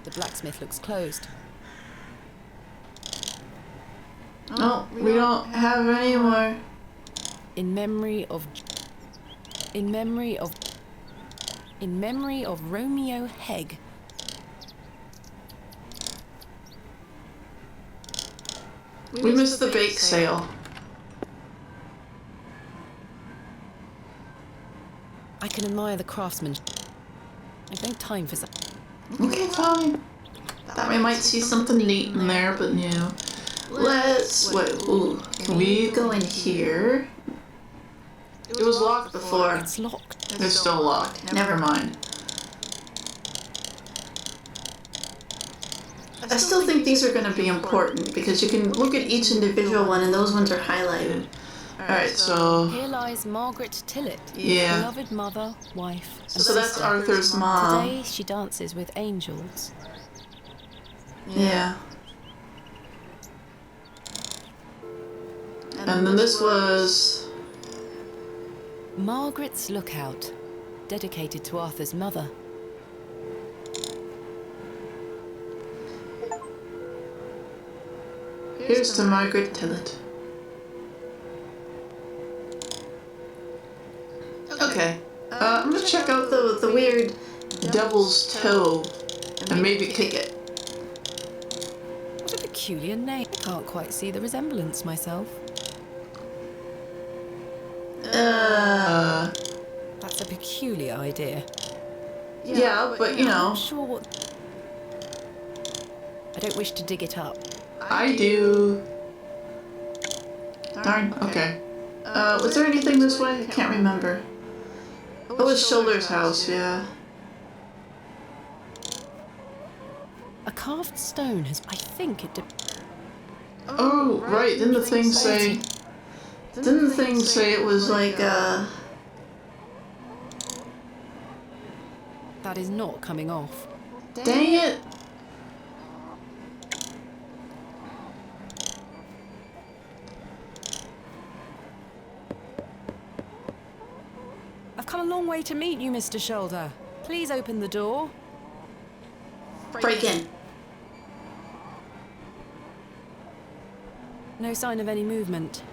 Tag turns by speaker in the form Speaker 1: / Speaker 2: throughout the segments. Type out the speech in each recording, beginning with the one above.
Speaker 1: The blacksmith looks closed.
Speaker 2: No, we don't have any more.
Speaker 1: In memory of Romeo Hegg.
Speaker 2: We missed the bake sale.
Speaker 1: I can admire the craftsmanship. I've no time for
Speaker 2: Okay, fine. Thought we might see something neat in there, but no. Let's wait. Ooh, can we go in here? It was locked before.
Speaker 1: It's locked.
Speaker 2: It's still locked. Never mind. I still think these are going to be important because you can look at each individual one and those ones are highlighted. Alright, so...
Speaker 1: Here lies Margaret Tillett,
Speaker 2: yeah.
Speaker 1: beloved mother, wife, and
Speaker 2: So that's
Speaker 1: sister.
Speaker 2: Arthur's mom.
Speaker 1: Today she dances with angels.
Speaker 2: Yeah. And then this was...
Speaker 1: Margaret's Lookout, dedicated to Arthur's mother.
Speaker 2: Here's to Margaret Tillett. Okay. I'm gonna check out the weird devil's toe and maybe kick it.
Speaker 1: What a peculiar name. I can't quite see the resemblance myself. That's a peculiar idea.
Speaker 2: Yeah, but you
Speaker 1: I'm
Speaker 2: know.
Speaker 1: not sure what... I don't wish to dig it up.
Speaker 2: I do. Darn, okay. Was there anything this way? I can't remember. It was Schiller's house, yeah.
Speaker 1: A carved stone has... I think it...
Speaker 2: Oh, right, didn't the thing say... Didn't the thing say it was like,
Speaker 1: That is not coming off.
Speaker 2: Dang it!
Speaker 1: I've come a long way to meet you, Mr. Shoulder. Please open the door.
Speaker 2: Break in.
Speaker 1: No sign of any movement.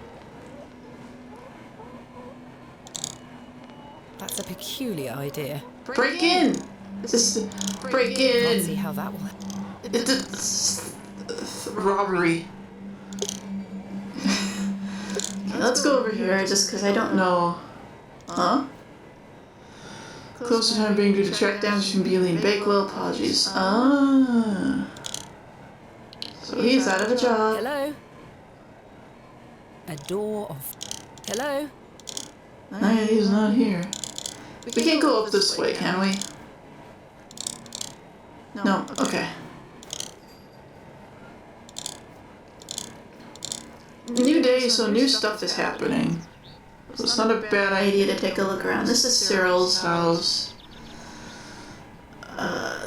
Speaker 1: That's a peculiar idea.
Speaker 2: Break in! Just break
Speaker 1: Can't see
Speaker 2: in!
Speaker 1: how that will...
Speaker 2: It's robbery. Okay, let's go over here just because I don't know. Huh? Close to time being due to track damage from Bealey and Bakewell. Apologies. Ah. So he's out of a job.
Speaker 1: Hello? A door of... Hello?
Speaker 2: No, he's not here. We can't go up this way, can we? No, okay. New day, so new stuff is happening. So it's not a bad idea to take a look around. This is Cyril's house.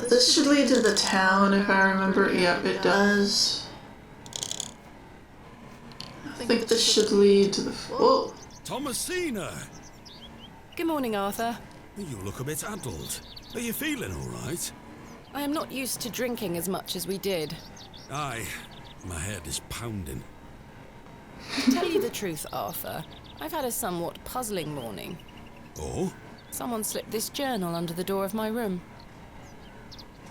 Speaker 2: This should lead to the town, if I remember. Yep, it does. I think this should lead to the... Whoa!
Speaker 3: Thomasina!
Speaker 1: Good morning, Arthur.
Speaker 3: You look a bit addled. Are you feeling all right?
Speaker 1: I am not used to drinking as much as we did.
Speaker 3: Aye, my head is pounding.
Speaker 1: To tell you the truth, Arthur, I've had a somewhat puzzling morning.
Speaker 3: Oh?
Speaker 1: Someone slipped this journal under the door of my room.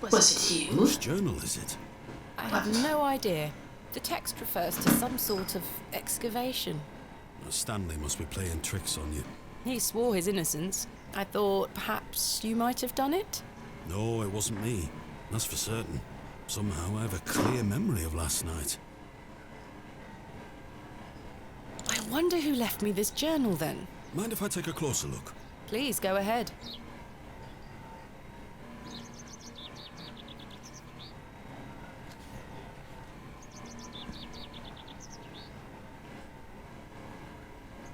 Speaker 2: Was it you?
Speaker 3: Whose journal is it?
Speaker 1: I have no idea. The text refers to some sort of excavation.
Speaker 3: Stanley must be playing tricks on you.
Speaker 1: He swore his innocence. I thought perhaps you might have done it?
Speaker 3: No, it wasn't me. That's for certain. Somehow I have a clear memory of last night.
Speaker 1: I wonder who left me this journal then.
Speaker 3: Mind if I take a closer look?
Speaker 1: Please go ahead.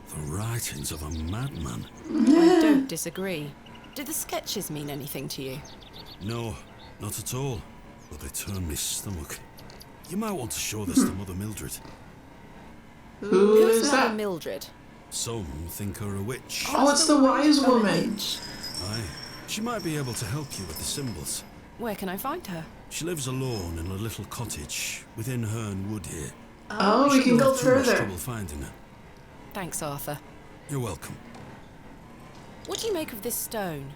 Speaker 3: The writings of a madman.
Speaker 1: I don't disagree. Did the sketches mean anything to you?
Speaker 3: No, not at all. But they turn me stomach. You might want to show this to Mother Mildred.
Speaker 2: Who
Speaker 1: Who's
Speaker 2: is
Speaker 1: Mother
Speaker 2: that?
Speaker 1: Mildred?
Speaker 3: Some think her a witch.
Speaker 2: Oh, it's the wise woman.
Speaker 3: Aye, she might be able to help you with the symbols.
Speaker 1: Where can I find her?
Speaker 3: She lives alone in a little cottage within Herne Wood here.
Speaker 2: Oh, we can
Speaker 3: Shouldn't
Speaker 2: go
Speaker 3: have too much
Speaker 2: further.
Speaker 3: trouble finding her.
Speaker 1: Thanks, Arthur.
Speaker 3: You're welcome.
Speaker 1: What do you make of this stone?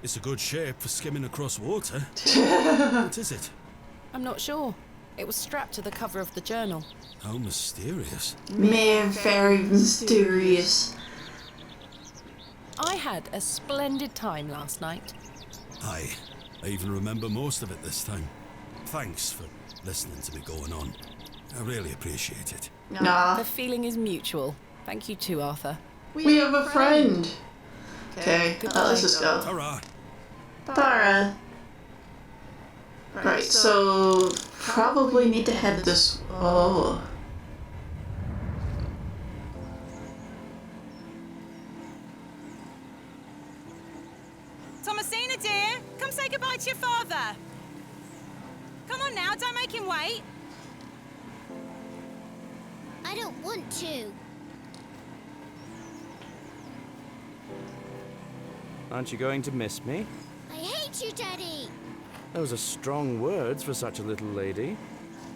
Speaker 3: It's a good shape for skimming across water. What is it?
Speaker 1: I'm not sure. It was strapped to the cover of the journal.
Speaker 3: How mysterious.
Speaker 2: Very mysterious.
Speaker 1: I had a splendid time last night.
Speaker 3: Aye, I even remember most of it this time. Thanks for listening to me going on. I really appreciate it.
Speaker 2: Nah,
Speaker 1: The feeling is mutual. Thank you too, Arthur.
Speaker 2: we have a friend. Okay, let's just go.
Speaker 3: Ta-ra!
Speaker 2: Tara. Right, so probably need to head this. Oh.
Speaker 4: Thomasina, dear, come say goodbye to your father. Come on now, don't make him wait.
Speaker 5: I don't want to.
Speaker 6: Aren't you going to miss me?
Speaker 5: I hate you, Daddy.
Speaker 6: Those are strong words for such a little lady.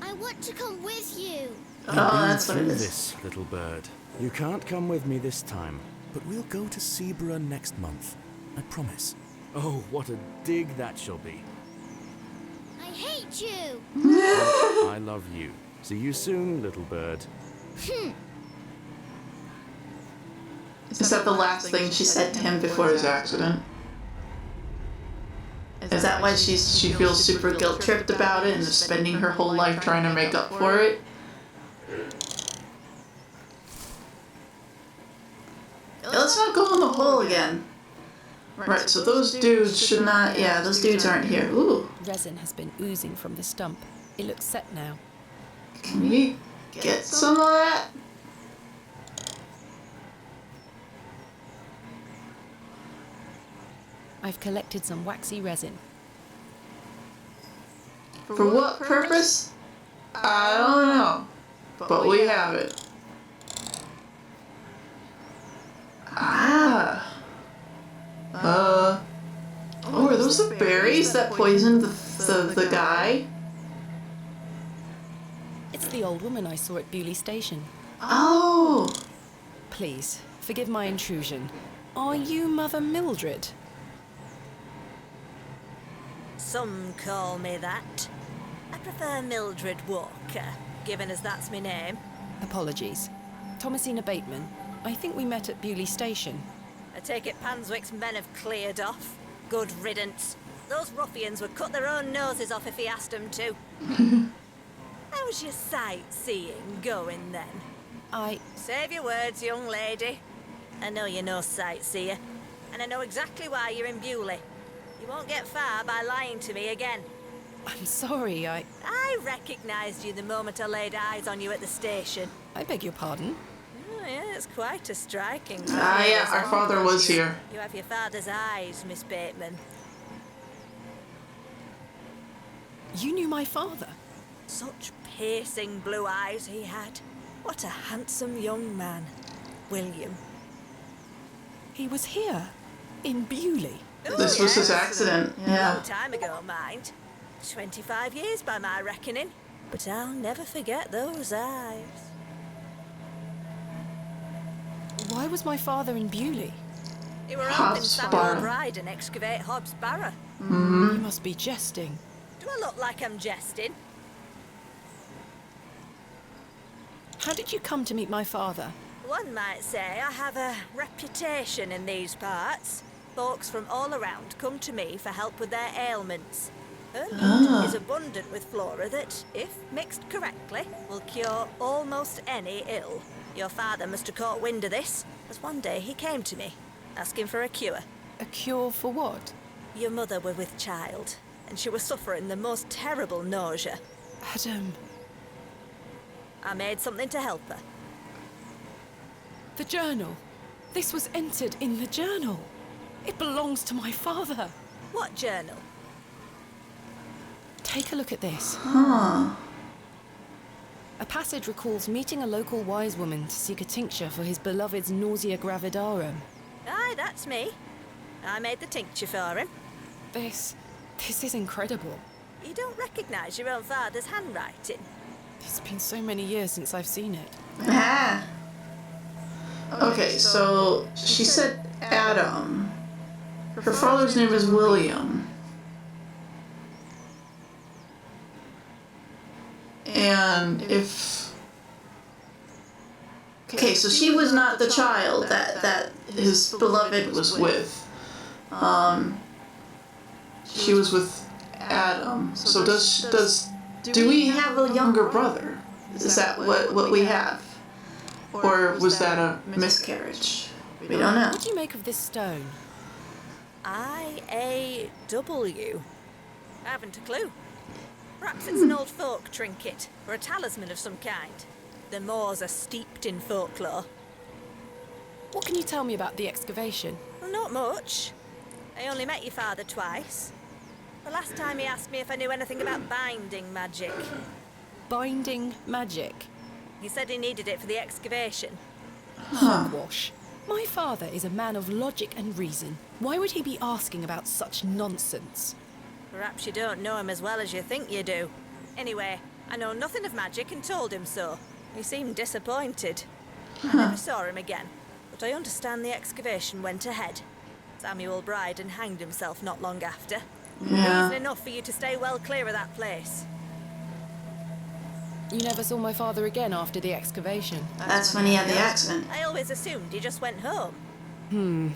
Speaker 5: I want to come with you.
Speaker 2: Oh, that's what it
Speaker 6: Through
Speaker 2: is.
Speaker 6: this, little bird. You can't come with me this time, but we'll go to Seaborough next month. I promise. Oh, what a dig that shall be.
Speaker 5: I hate you.
Speaker 6: I love you. See you soon, little bird.
Speaker 2: Is that the last thing she said to him before his accident? Is that why she feels super guilt-tripped about it and is spending her whole life trying to make up for it? Let's not go in the hole again. Right, so those dudes should not... Yeah, those dudes aren't here. Ooh.
Speaker 1: Resin has been oozing from the stump. It looks set now.
Speaker 2: Can we get some of that?
Speaker 1: I've collected some waxy resin.
Speaker 2: For what purpose? I don't know. But we have it. Ah. Oh, are those the berries that poisoned the guy?
Speaker 1: It's the old woman I saw at Bewley Station.
Speaker 2: Oh.
Speaker 1: Please, forgive my intrusion. Are you Mother Mildred?
Speaker 7: Some call me that. I prefer Mildred Walker, given as that's my name.
Speaker 1: Apologies. Thomasina Bateman. I think we met at Bewley Station.
Speaker 7: I take it Panswick's men have cleared off. Good riddance. Those ruffians would cut their own noses off if he asked them to. How's your sightseeing going then? Save your words, young lady. I know you're no sightseer, and I know exactly why you're in Bewley. You won't get far by lying to me again.
Speaker 1: I'm sorry, I
Speaker 7: recognised you the moment I laid eyes on you at the station.
Speaker 1: I beg your pardon?
Speaker 7: Oh, yeah, it's quite a striking.
Speaker 2: Ah, yeah, our father was here.
Speaker 7: You have your father's eyes, Miss Bateman.
Speaker 1: You knew my father?
Speaker 7: Such piercing blue eyes he had. What a handsome young man. William.
Speaker 1: He was here, in Bewley.
Speaker 2: This was his accident,
Speaker 7: A
Speaker 2: yeah.
Speaker 7: long time ago, mind. 25 years by my reckoning. But I'll never forget those eyes.
Speaker 1: Why was my father in Bewley?
Speaker 7: You were
Speaker 2: Hobbs
Speaker 7: helping Samuel
Speaker 2: Barrow.
Speaker 7: Bride and excavate Hobbs Barrow.
Speaker 1: You must be jesting.
Speaker 7: Do I look like I'm jesting?
Speaker 1: How did you come to meet my father?
Speaker 7: One might say I have a reputation in these parts. Folks from all around come to me for help with their ailments. Her blood is abundant with flora that, if mixed correctly, will cure almost any ill. Your father must have caught wind of this, as one day he came to me, asking for a cure.
Speaker 1: A cure for what?
Speaker 7: Your mother were with child, and she was suffering the most terrible nausea.
Speaker 1: Adam.
Speaker 7: I made something to help her.
Speaker 1: The journal. This was entered in the journal. It belongs to my father.
Speaker 7: What journal?
Speaker 1: Take a look at this.
Speaker 2: Huh.
Speaker 1: A passage recalls meeting a local wise woman to seek a tincture for his beloved's nausea gravidarum.
Speaker 7: Aye, that's me. I made the tincture for him.
Speaker 1: This This is incredible.
Speaker 7: You don't recognise your own father's handwriting?
Speaker 1: It's been so many years since I've seen it.
Speaker 2: Ah. Okay, so she said Adam. Her father's name is William. And if... Okay, so she was not the child that his beloved was with. She was with Adam. So do we have a younger brother? Is that what we have? Or was that a miscarriage? We don't know.
Speaker 1: What do you make of this stone?
Speaker 7: I-A-W. I haven't a clue. Perhaps it's an old folk trinket, or a talisman of some kind. The moors are steeped in folklore.
Speaker 1: What can you tell me about the excavation?
Speaker 7: Well, not much. I only met your father twice. The last time he asked me if I knew anything about binding magic.
Speaker 1: Binding magic?
Speaker 7: He said he needed it for the excavation.
Speaker 1: Hogwash. My father is a man of logic and reason. Why would he be asking about such nonsense?
Speaker 7: Perhaps you don't know him as well as you think you do. Anyway, I know nothing of magic and told him so. He seemed disappointed. I never saw him again, but I understand the excavation went ahead. Samuel Bryden hanged himself not long after.
Speaker 2: Yeah.
Speaker 7: Reason enough for you to stay well clear of that place.
Speaker 1: You never saw my father again after the excavation?
Speaker 2: That's when he had the accident.
Speaker 7: I always assumed he just went home.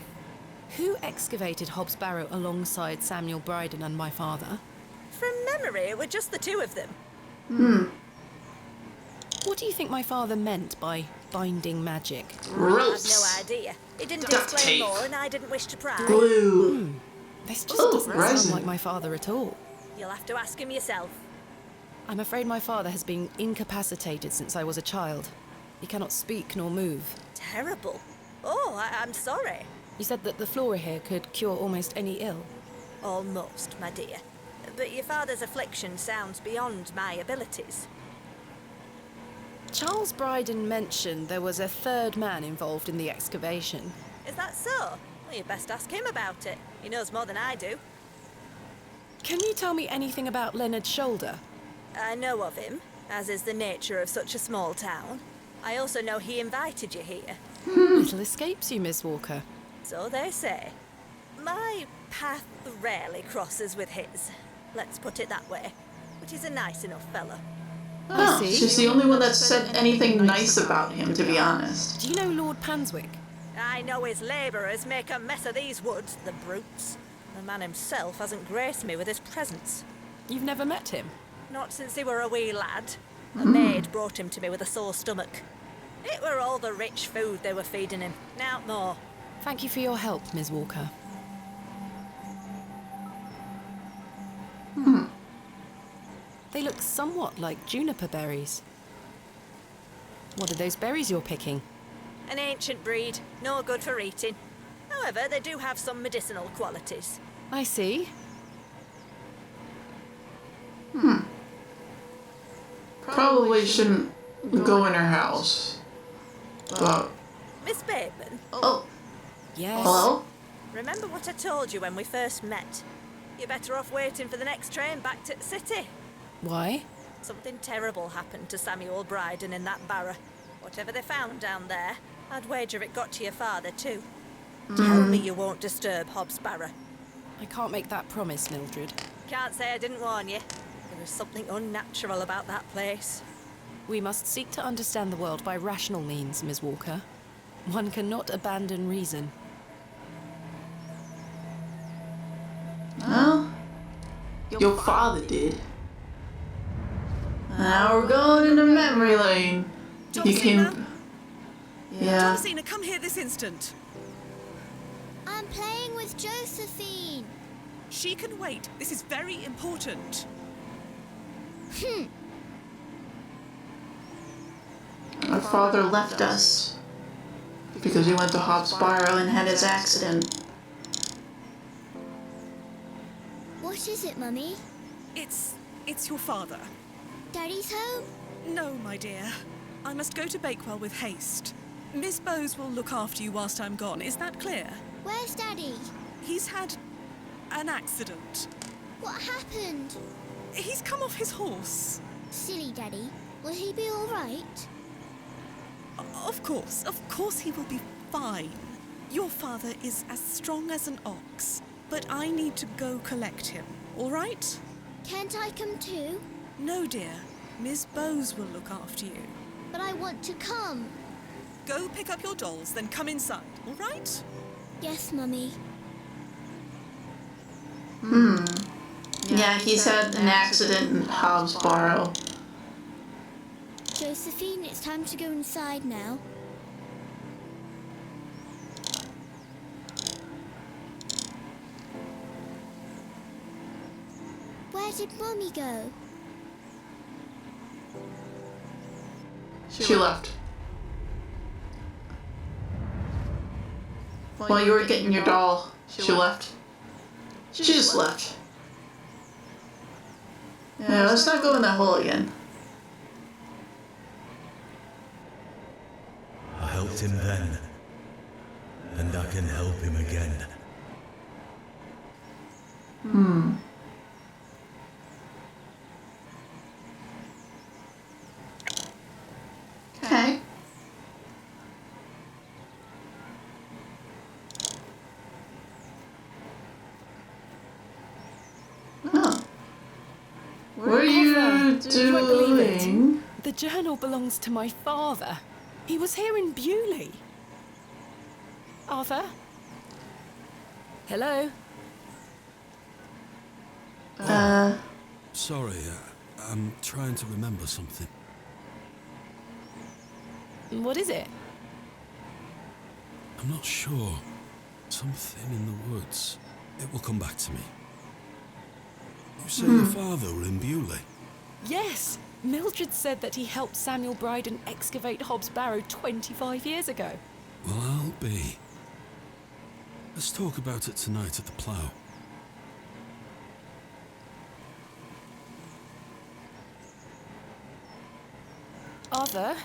Speaker 1: Who excavated Hobbs Barrow alongside Samuel Bryden and my father?
Speaker 7: From memory, it were just the two of them.
Speaker 1: What do you think my father meant by binding magic?
Speaker 7: I've
Speaker 2: Ropes.
Speaker 7: no idea. He didn't
Speaker 2: Duct
Speaker 7: explain
Speaker 2: tape.
Speaker 7: more, and I didn't wish to pry.
Speaker 2: Glue.
Speaker 1: This just
Speaker 2: Oh,
Speaker 1: doesn't
Speaker 2: resin.
Speaker 1: sound like my father at all.
Speaker 7: You'll have to ask him yourself.
Speaker 1: I'm afraid my father has been incapacitated since I was a child. He cannot speak nor move.
Speaker 7: Terrible. Oh, I'm sorry.
Speaker 1: You said that the flora here could cure almost any ill.
Speaker 7: Almost, my dear. But your father's affliction sounds beyond my abilities.
Speaker 1: Charles Bryden mentioned there was a third man involved in the excavation.
Speaker 7: Is that so? Well, you'd best ask him about it. He knows more than I do.
Speaker 1: Can you tell me anything about Leonard Shoulder?
Speaker 7: I know of him, as is the nature of such a small town. I also know he invited you here.
Speaker 1: Little escapes you, Miss Walker.
Speaker 7: So they say. My path rarely crosses with his. Let's put it that way. But he's a nice enough fellow.
Speaker 2: Oh,
Speaker 1: see.
Speaker 2: she's the only one that said anything nice about him, to be honest.
Speaker 1: Do you know Lord Panswick?
Speaker 7: I know his labourers make a mess of these woods, the brutes. The man himself hasn't graced me with his presence.
Speaker 1: You've never met him?
Speaker 7: Not since he were a wee lad. A maid brought him to me with a sore stomach. It were all the rich food they were feeding him, nowt more.
Speaker 1: Thank you for your help, Miss Walker. They look somewhat like juniper berries. What are those berries you're picking?
Speaker 7: An ancient breed, no good for eating. However, they do have some medicinal qualities.
Speaker 1: I see.
Speaker 2: Probably shouldn't go in her house. But,
Speaker 7: Miss Bateman,
Speaker 2: oh,
Speaker 1: Yes.
Speaker 2: hello?
Speaker 7: remember what I told you when we first met? You're better off waiting for the next train back to the city.
Speaker 1: Why?
Speaker 7: Something terrible happened to Samuel Bryden in that barrow. Whatever they found down there, I'd wager it got to your father too. Tell me you won't disturb Hobbs Barrow.
Speaker 1: I can't make that promise, Mildred.
Speaker 7: Can't say I didn't warn you. There was something unnatural about that place.
Speaker 1: We must seek to understand the world by rational means, Miss Walker. One cannot abandon reason.
Speaker 2: Well, your father did. Now we're going into memory lane. You can... Yeah.
Speaker 4: Thomasina, come here this instant.
Speaker 5: I'm playing with Josephine.
Speaker 4: She can wait. This is very important.
Speaker 2: Our father left us because he went to Hobbs Barrow and had his accident.
Speaker 5: What is it, Mummy?
Speaker 4: It's your father.
Speaker 5: Daddy's home?
Speaker 4: No, my dear. I must go to Bakewell with haste. Miss Bowes will look after you whilst I'm gone. Is that clear?
Speaker 5: Where's Daddy?
Speaker 4: He's had an accident.
Speaker 5: What happened?
Speaker 1: He's come off his horse.
Speaker 5: Silly Daddy. Will he be all right?
Speaker 8: Of course he will be fine. Your father is as strong as an ox, but I need to go collect him, all right?
Speaker 5: Can't I come too?
Speaker 8: No, dear. Miss Bowes will look after you.
Speaker 5: But I want to come.
Speaker 8: Go pick up your dolls, then come inside, all right?
Speaker 5: Yes, Mummy.
Speaker 2: Yeah, he's had an accident in Hobbs Barrow.
Speaker 5: Josephine, it's time to go inside now. Where did Mummy go?
Speaker 2: She left. While you were getting your doll, she left. She just left. Yeah, let's not go in that hole again.
Speaker 9: I helped him then, and I can help him again.
Speaker 2: Okay. Oh. What are you
Speaker 1: You won't believe it.
Speaker 2: doing?
Speaker 1: The journal belongs to my father. He was here in Bewley. Arthur? Hello?
Speaker 3: Sorry, I'm trying to remember something.
Speaker 1: What is it?
Speaker 3: I'm not sure. Something in the woods. It will come back to me. You say your father were in Bewley?
Speaker 1: Yes! Mildred said that he helped Samuel Bryden excavate Hobbs Barrow 25 years ago.
Speaker 3: Well, I'll be. Let's talk about it tonight at the plough.
Speaker 1: Arthur,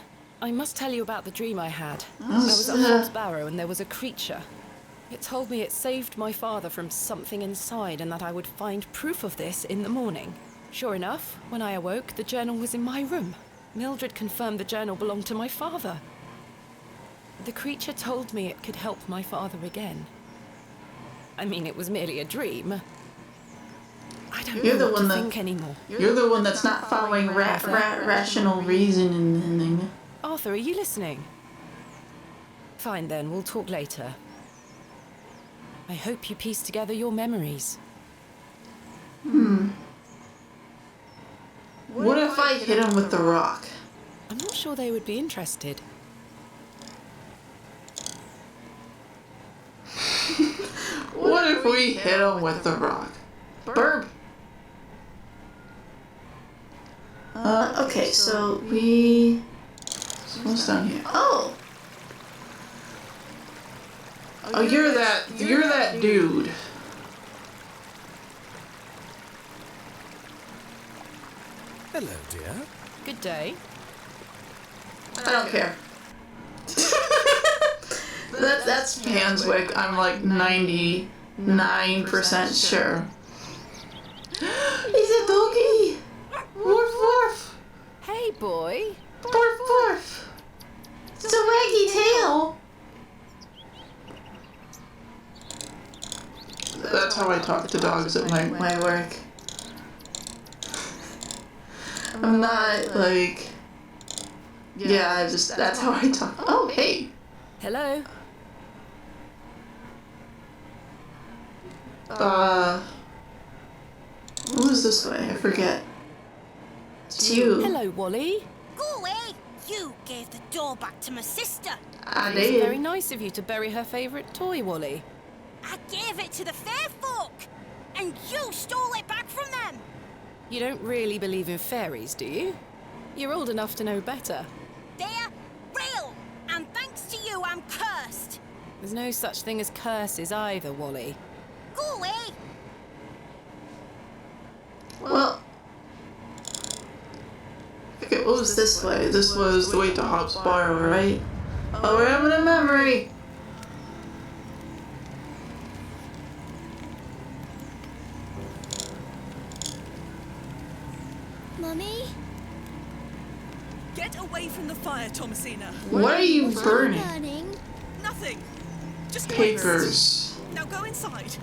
Speaker 1: I must tell you about the dream I had. I was at Hobbs Barrow and there was a creature. It told me it saved my father from something inside and that I would find proof of this in the morning. Sure enough, when I awoke, the journal was in my room. Mildred confirmed the journal belonged to my father. The creature told me it could help my father again. I mean, it was merely a dream. I don't know what to think anymore.
Speaker 2: You're the one that's not following rational reason and thing.
Speaker 1: Arthur, are you listening? Fine then, we'll talk later. I hope you piece together your memories.
Speaker 2: What if I hit him with the rock?
Speaker 1: I'm not sure they would be interested.
Speaker 2: What if we hit him with the rock? Burp. Okay, so we... What's down here? Oh! Oh, you're that dude.
Speaker 6: Hello, dear.
Speaker 1: Good day.
Speaker 2: I don't care. That's Panswick, I'm like 99% sure. He's a doggy! Woof woof!
Speaker 1: Hey, boy.
Speaker 2: Woof woof! It's a waggy tail! That's how I talk to dogs at my work. I'm not like... Yeah, that's how I talk. Oh, hey!
Speaker 1: Hello.
Speaker 2: What was this way? I forget. It's you.
Speaker 1: Hello, Wally.
Speaker 7: Go away! You gave the doll back to my sister.
Speaker 2: I
Speaker 1: It's very
Speaker 2: did.
Speaker 1: nice of you to bury her favourite toy, Wally.
Speaker 7: I gave it to the fair folk, and you stole it back from them.
Speaker 1: You don't really believe in fairies, do you? You're old enough to know better.
Speaker 7: They're real, and thanks to you, I'm cursed.
Speaker 1: There's no such thing as curses either, Wally.
Speaker 7: Go away!
Speaker 2: Well. Okay, what was this way? This was the way to Hobbs Barrow, right? Oh, we're having a memory!
Speaker 5: Mummy?
Speaker 8: Get away from the fire, Thomasina.
Speaker 2: What are you
Speaker 5: What are you
Speaker 2: burning?
Speaker 5: burning?
Speaker 8: Nothing. Just waste.
Speaker 2: Papers.
Speaker 8: Now go inside.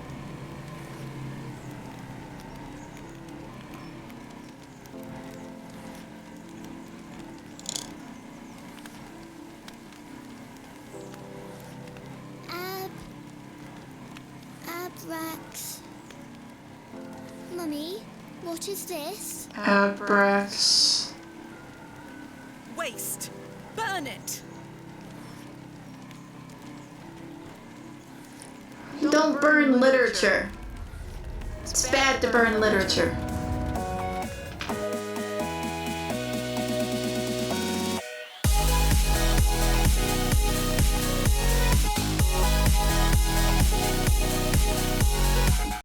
Speaker 5: Abrax. Mummy, what is this?
Speaker 2: Abrax.
Speaker 8: Waste. Burn it.
Speaker 2: Don't burn literature. It's bad to burn literature.